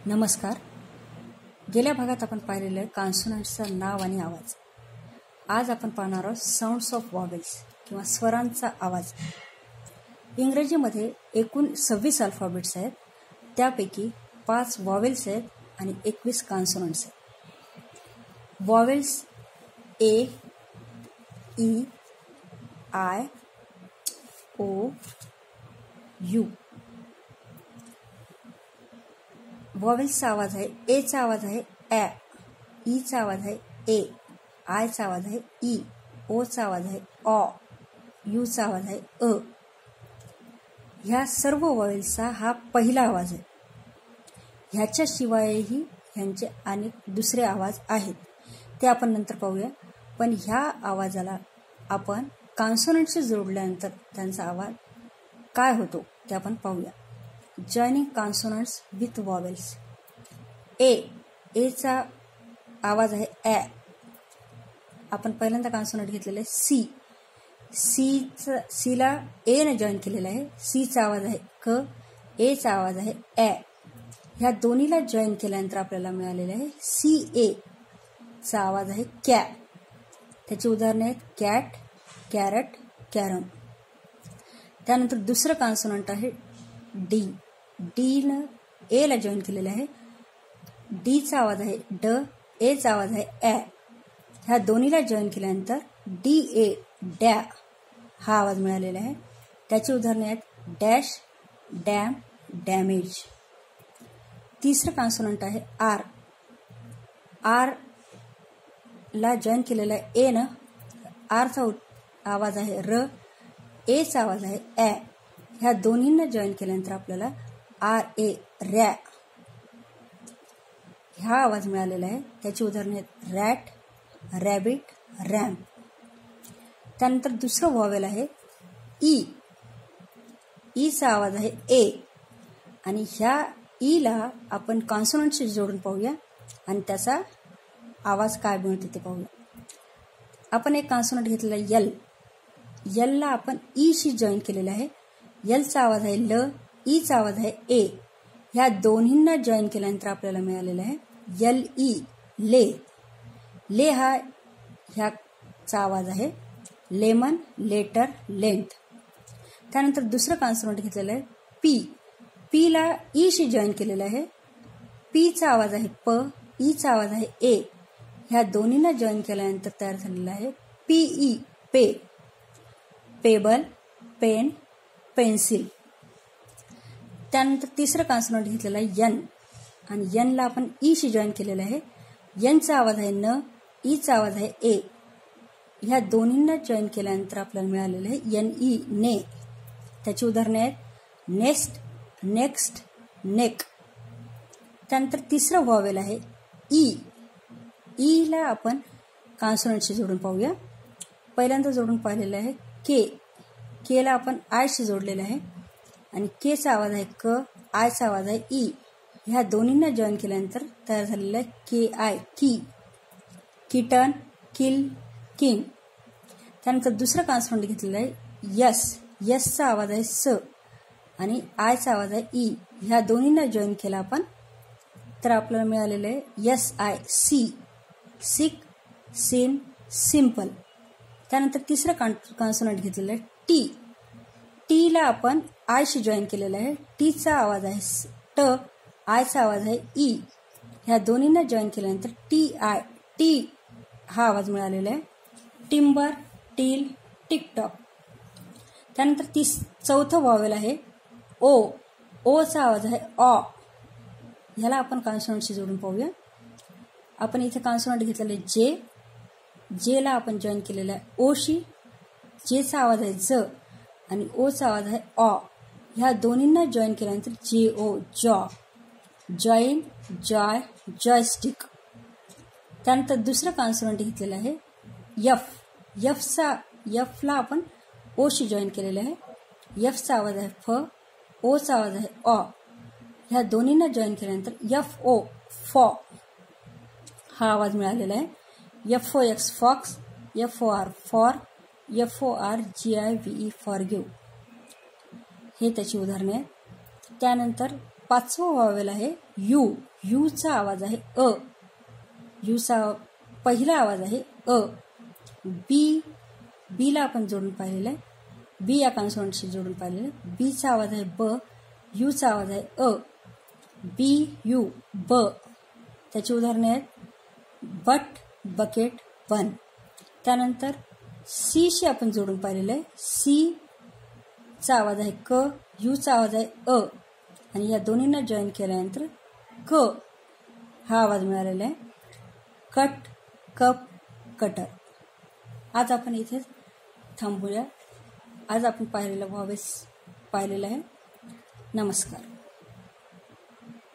नमस्कार. गेल्या भागात आपण पाहिलेलं आहे कॉन्सोनंट्सचं नाव आणि आवाज. आज आपण पाहणार आहोत साऊंड्स ऑफ वॉवेल्स किंवा स्वरांचा आवाज. इंग्रजीमध्ये एकूण 26 अल्फाबेट्स आहेत. त्यापैकी 5 वॉवेल्स आहेत आणि 21 कॉन्सोनंट्स आहेत. Vowels A, E, I, O, U. वॉवेल्सचा आवाज आहे. एचा आवाज आहे ॲ, ईचा आवाज आहे ए, आयचा आवाज आहे ई, ओचा आवाज आहे ऑ, यूचा आवाज आहे अ. ह्या सर्व वॉवेल्सचा हा पहिला आवाज आहे. ह्याच्याशिवायही ह्यांचे अनेक दुसरे आवाज आहेत, ते आपण नंतर पाहूया. पण ह्या आवाजाला आपण कॉन्सोनंटशी जोडल्यानंतर त्यांचा आवाज काय होतो ते आपण पाहूया. Joining consonants with vowels. एचा आवाज आहे ॲ. आपण पहिल्यांदा कॉन्सोनंट घेतलेलं आहे सीला एने जॉईन केलेलं आहे. सीचा आवाज आहे क, एचा आवाज आहे ॲ. ह्या दोन्हीला जॉईन केल्यानंतर आपल्याला मिळालेलं आहे सी ए चा आवाज आहे कॅ. त्याची उदाहरणे आहेत कॅट, कॅरट, कॅरम. त्यानंतर दुसरं कॉन्सोनंट आहे डी. डीनं एला जॉईन केलेलं आहे. डीचा आवाज आहे ड, एचा आवाज आहे ॲ. ह्या दोन्हीला जॉईन केल्यानंतर डी ए डॅ हा आवाज मिळालेला आहे. त्याची उदाहरणे आहेत डॅश, डॅम, डॅमेज. तिसरं कॉन्सोनंट आहे आर. आर ला जॉईन केलेला आहे एनं. आरचा आवाज आहे र, एचा आवाज आहे ॲ. ह्या दोन्हींना जॉईन केल्यानंतर आपल्याला आर ए रॅ हा आवाज मिळालेला आहे. त्याची उदाहरणे आहेत रॅट, रॅबिट, रॅम्प. त्यानंतर दुसरं वॉवेल आहे ई. ईचा आवाज आहे ए आणि ह्या ईला आपण कॉन्सोनंटशी जोडून पाहूया आणि त्याचा आवाज काय मिळतो ते पाहूया. आपण एक कॉन्सोनंट घेतलेला आहे यल. यलला आपण ईशी जॉईन केलेलं आहे. यलचा आवाज आहे ल, ईचा आवाज आहे ए. ह्या दोन्हींना जॉईन केल्यानंतर आपल्याला मिळालेलं आहे यल ई ले. ले हा ह्याचा आवाज आहे. Lemon, letter, length. त्यानंतर दुसरं कॉन्सोनंट घेतलेलं आहे पी. पीला ईशी जॉईन केलेलं आहे. पीचा आवाज आहे प, ईचा आवाज आहे ए. ह्या दोन्हींना जॉईन केल्यानंतर तयार झालेलं आहे पीई पे. Pebble, pen, pencil. त्यानंतर तिसरं कॉन्सोनंट घेतलेलं आहे यन आणि यनला आपण ईशी जॉईन केलेलं आहे. यनचा आवाज आहे न, ईचा आवाज आहे ए. ह्या दोन्हींना जॉईन केल्यानंतर आपल्याला मिळालेलं आहे एन ई ने. त्याची उदाहरणे आहेत नेस्ट, नेक्स्ट, नेक. त्यानंतर तिसरं वॉवेल आहे ई. ईला आपण कॉन्सोनंटशी जोडून पाहूया. पहिल्यांदा जोडून पाहिलेलं आहे के. केला आपण आयशी जोडलेलं आहे आणि केचा आवाज आहे क, आयचा आवाज आहे ई. ह्या दोन्हींना जॉईन केल्यानंतर तयार झालेलं आहे के आय की. किटन, किल, किंग. त्यानंतर दुसरं कॉन्सोनंट घेतलेलं आहे यस. यसचा आवाज आहे स आणि आयचा आवाज आहे ई. ह्या दोन्हींना जॉईन केला आपण तर आपल्याला मिळालेलं आहे S I C. Sick, sin, simple. त्यानंतर तिसरं कॉन्सोनंट घेतलेलं आहे टी. टीला आपण आयशी जॉईन केलेलं आहे. टीचा आवाज आहे ट, आयचा आवाज आहे ई. ह्या दोन्हींना जॉईन केल्यानंतर टी आय टी हा आवाज मिळालेला आहे. Timber, teal, TikTok. त्यानंतर चौथं वॉवेल आहे ओ. ओचा आवाज आहे ऑ. ह्याला आपण कॉन्सोनंटशी जोडून पाहूया. आपण इथे कॉन्सोनंट घेतलेलं आहे जे. जेला आपण जॉईन केलेलं आहे ओशी. जेचा आवाज आहे ज आणि ओचा आवाज आहे ऑ. ह्या दोन्हींना जॉईन केल्यानंतर जे ओ जॉ. Join, Joy, joystick. त्यानंतर दुसरं कॉन्सोनंट घेतलेलं आहे यफ. यफला आपण ओशी जॉईन केलेलं आहे. यफचा आवाज आहे फ, ओचा आवाज आहे ऑ. ह्या दोन्हींना जॉईन केल्यानंतर यफ ओ फॉ हा आवाज मिळालेला आहे. F O X fox, F O R for, F O R GIVE for give. हे त्याची उदाहरणे आहेत. त्यानंतर पाचवं व्हॉवेल आहे यू. यूचा आवाज आहे अ. यूचा पहिला आवाज आहे अ. बी. बीला आपण जोडून पाहिलेलं आहे. बी या कॉन्सोनंटशी जोडून पाहिलेलं आहे. बीचा आवाज आहे ब. यूचा आवाज आहे अ. बी यू ब. त्याची उदाहरणे आहेत बट, बकेट, बन. त्यानंतर सीशी आपण जोडून पाहिलेलं आहे. सी चा आवाज आहे क. यूचा आवाज आहे अ. आणि या दोन्हींना जॉईन केल्यानंतर क हा आवाज मिळालेला आहे. Cut, cup, cutter. आज आपण इथेच थांबूया. आज आपण पाहिलेलं व्हॉवेल्स पाहिलेलं आहे. नमस्कार.